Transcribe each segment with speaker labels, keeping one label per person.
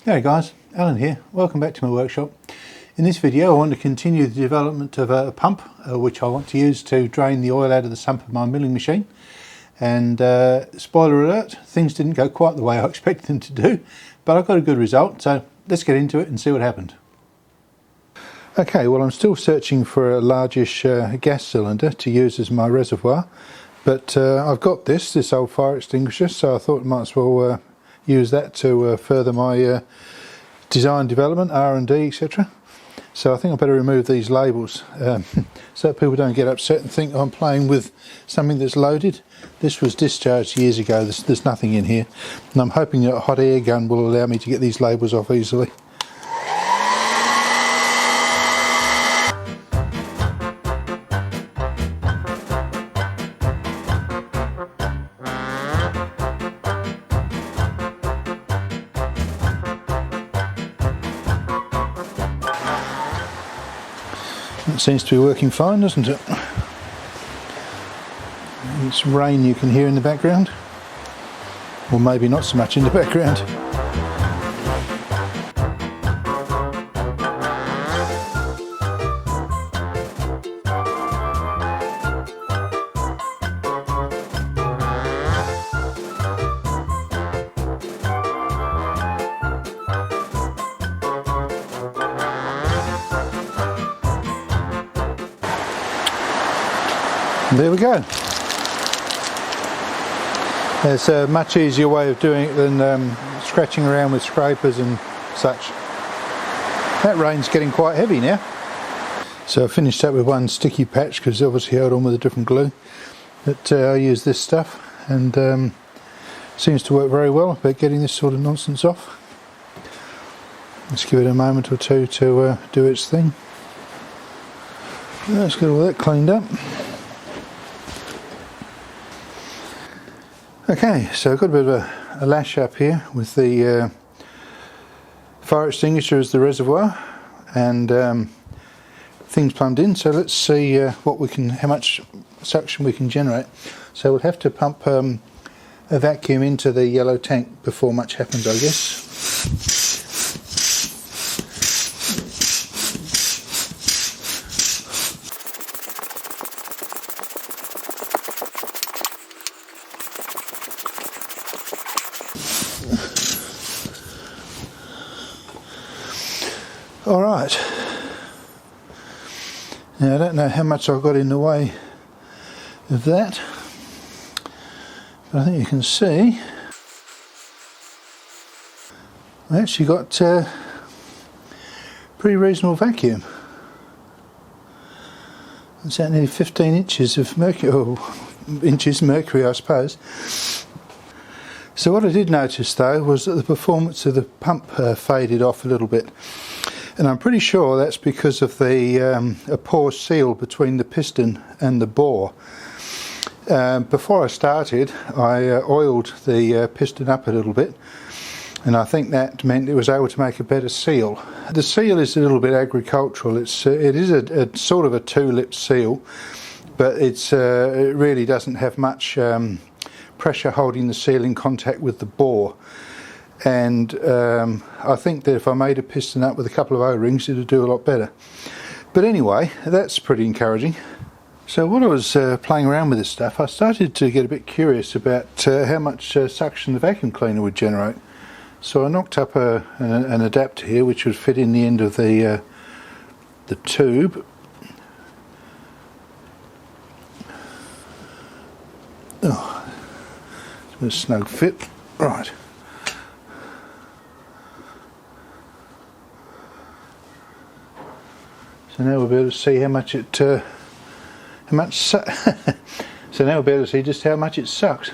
Speaker 1: Hey guys, Alan here. Welcome back to my workshop. In this video I want to continue the development of a pump which I want to use to drain the oil out of the sump of my milling machine. And spoiler alert, things didn't go quite the way I expected them to do, but I got a good result, so let's get into it and see what happened. Okay, well I'm still searching for a largish gas cylinder to use as my reservoir, but I've got this old fire extinguisher, so I thought I might as well use that to further my design development, R&D, etc. So I think I better remove these labels so that people don't get upset and think I'm playing with something that's loaded. This was discharged years ago, there's nothing in here, and I'm hoping that a hot air gun will allow me to get these labels off easily. It seems to be working fine, doesn't it? It's rain you can hear in the background, or maybe not so much in the background. There we go. There's a much easier way of doing it than scratching around with scrapers and such. That rain's getting quite heavy now. So I finished up with one sticky patch because obviously held on with a different glue. But I use this stuff and seems to work very well about getting this sort of nonsense off. Let's give it a moment or two to do its thing. Let's get all that cleaned up. Okay, so I've got a bit of a lash up here with the fire extinguisher as the reservoir and things plumbed in. So let's see how much suction we can generate. So we'll have to pump a vacuum into the yellow tank before much happens, I guess. Alright, now I don't know how much I've got in the way of that, but I think you can see I actually got pretty reasonable vacuum. It's at nearly 15 inches of mercury, or inches mercury I suppose. So what I did notice though was that the performance of the pump faded off a little bit. And I'm pretty sure that's because of the a poor seal between the piston and the bore. Before I started, I oiled the piston up a little bit, and I think that meant it was able to make a better seal. The seal is a little bit agricultural. It is a sort of a two-lip seal, but it really doesn't have much pressure holding the seal in contact with the bore. And I think that if I made a piston up with a couple of O-rings it would do a lot better. But anyway, that's pretty encouraging. So while I was playing around with this stuff, I started to get a bit curious about how much suction the vacuum cleaner would generate. So I knocked up an adapter here which would fit in the end of the tube. Oh, it's a snug fit. Right. So now we'll be able to see how much it, so now we'll be able to see just how much it sucks.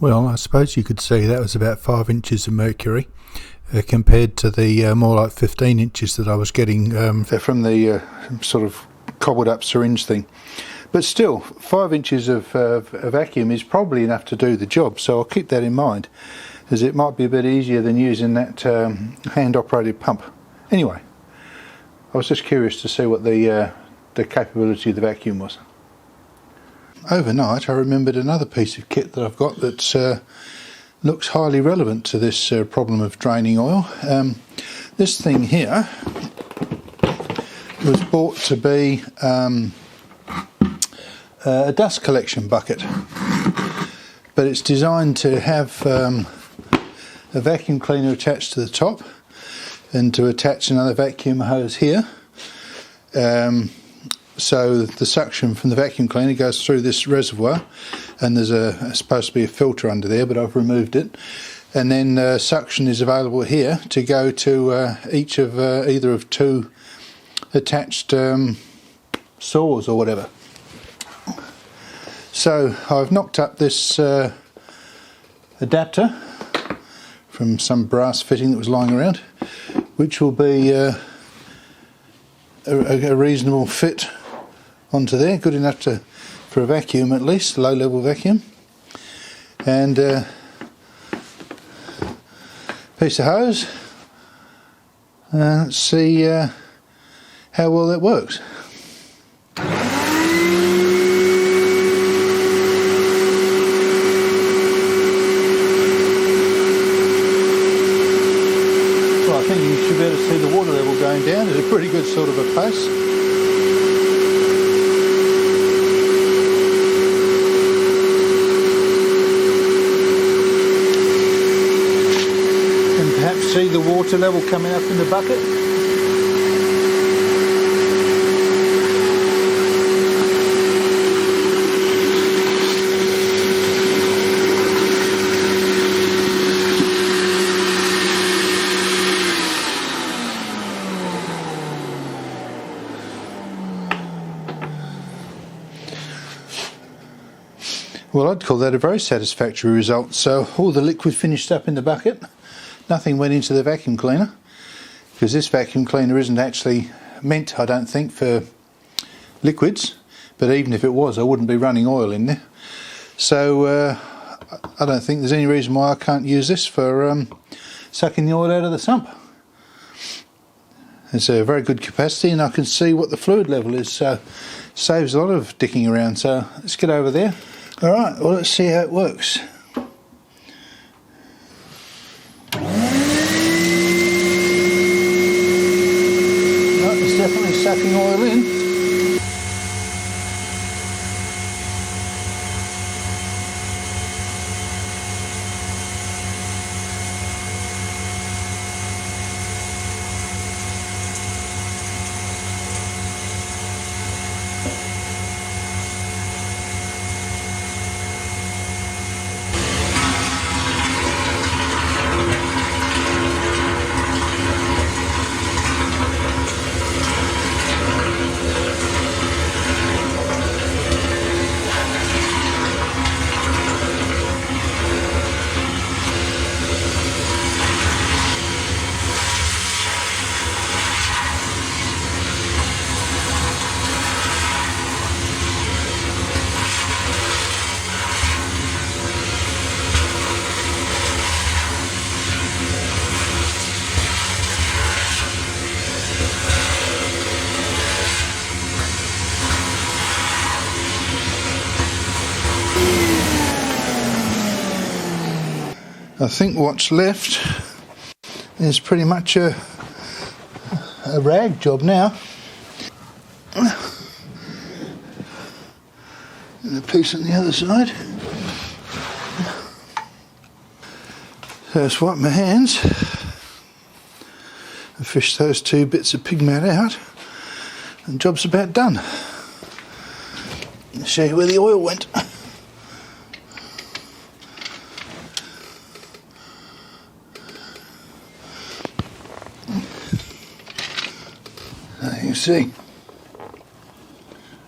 Speaker 1: Well, I suppose you could see that was about 5 inches of mercury compared to the more like 15 inches that I was getting from the sort of cobbled up syringe thing. But still, 5 inches of vacuum is probably enough to do the job, so I'll keep that in mind, as it might be a bit easier than using that hand-operated pump. Anyway, I was just curious to see what the capability of the vacuum was. overnight I remembered another piece of kit that I've got that looks highly relevant to this problem of draining oil. This thing here was bought to be a dust collection bucket, but it's designed to have a vacuum cleaner attached to the top and to attach another vacuum hose here. So the suction from the vacuum cleaner goes through this reservoir, and there's supposed to be a filter under there, but I've removed it. And then suction is available here to go to each of either of two attached saws or whatever. So I've knocked up this adapter from some brass fitting that was lying around, which will be a reasonable fit onto there, good enough for a vacuum at least, low level vacuum. And piece of hose. Let's see how well that works. Well, I think you should be able to see the water level going down at a pretty good sort of a pace. And perhaps see the water level coming up in the bucket. Well, I'd call that a very satisfactory result. So all the liquid finished up in the bucket, nothing went into the vacuum cleaner, because this vacuum cleaner isn't actually meant, I don't think, for liquids, but even if it was, I wouldn't be running oil in there. So I don't think there's any reason why I can't use this for sucking the oil out of the sump. It's a very good capacity, and I can see what the fluid level is, so saves a lot of dicking around. So let's get over there. Alright, well, let's see how it works. It's definitely sucking oil in. I think what's left is pretty much a rag job now. And a piece on the other side. So I just wipe my hands and fish those two bits of pig mat out, and job's about done. I'll show you where the oil went. You can see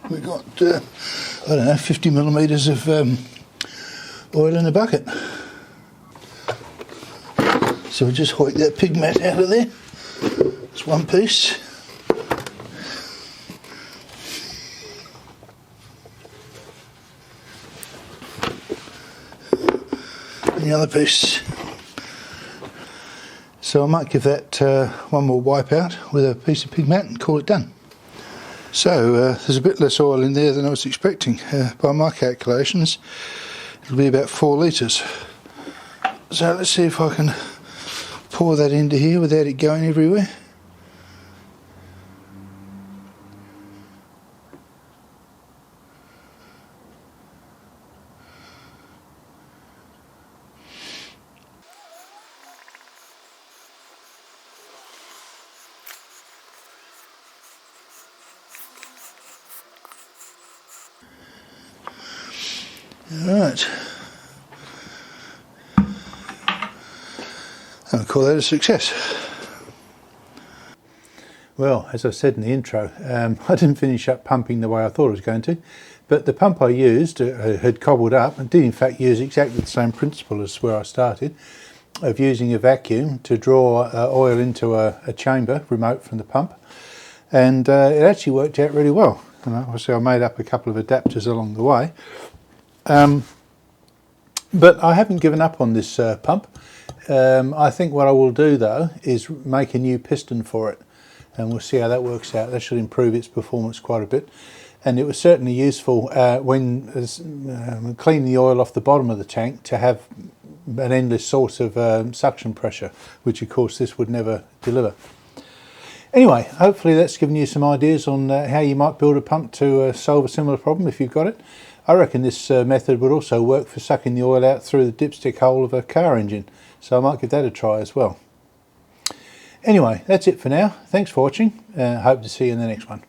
Speaker 1: we've got, I don't know, 50 millimetres of oil in the bucket. So we just hoik that pig mat out of there. It's one piece. And the other piece. So I might give that one more wipe out with a piece of pig mat and call it done. So there's a bit less oil in there than I was expecting. By my calculations, it'll be about 4 litres. So let's see if I can pour that into here without it going everywhere. Alright, I'll call that a success. Well, as I said in the intro, I didn't finish up pumping the way I thought I was going to, but the pump I used had cobbled up and did in fact use exactly the same principle as where I started, of using a vacuum to draw oil into a chamber remote from the pump, and it actually worked out really well. And obviously I made up a couple of adapters along the way. But I haven't given up on this pump. I think what I will do though is make a new piston for it, and we'll see how that works out. That should improve its performance quite a bit, and it was certainly useful when cleaning the oil off the bottom of the tank to have an endless source of suction pressure, which of course this would never deliver. Anyway, hopefully that's given you some ideas on how you might build a pump to solve a similar problem if you've got it. I reckon this method would also work for sucking the oil out through the dipstick hole of a car engine, so I might give that a try as well. Anyway, that's it for now. Thanks for watching. Hope to see you in the next one.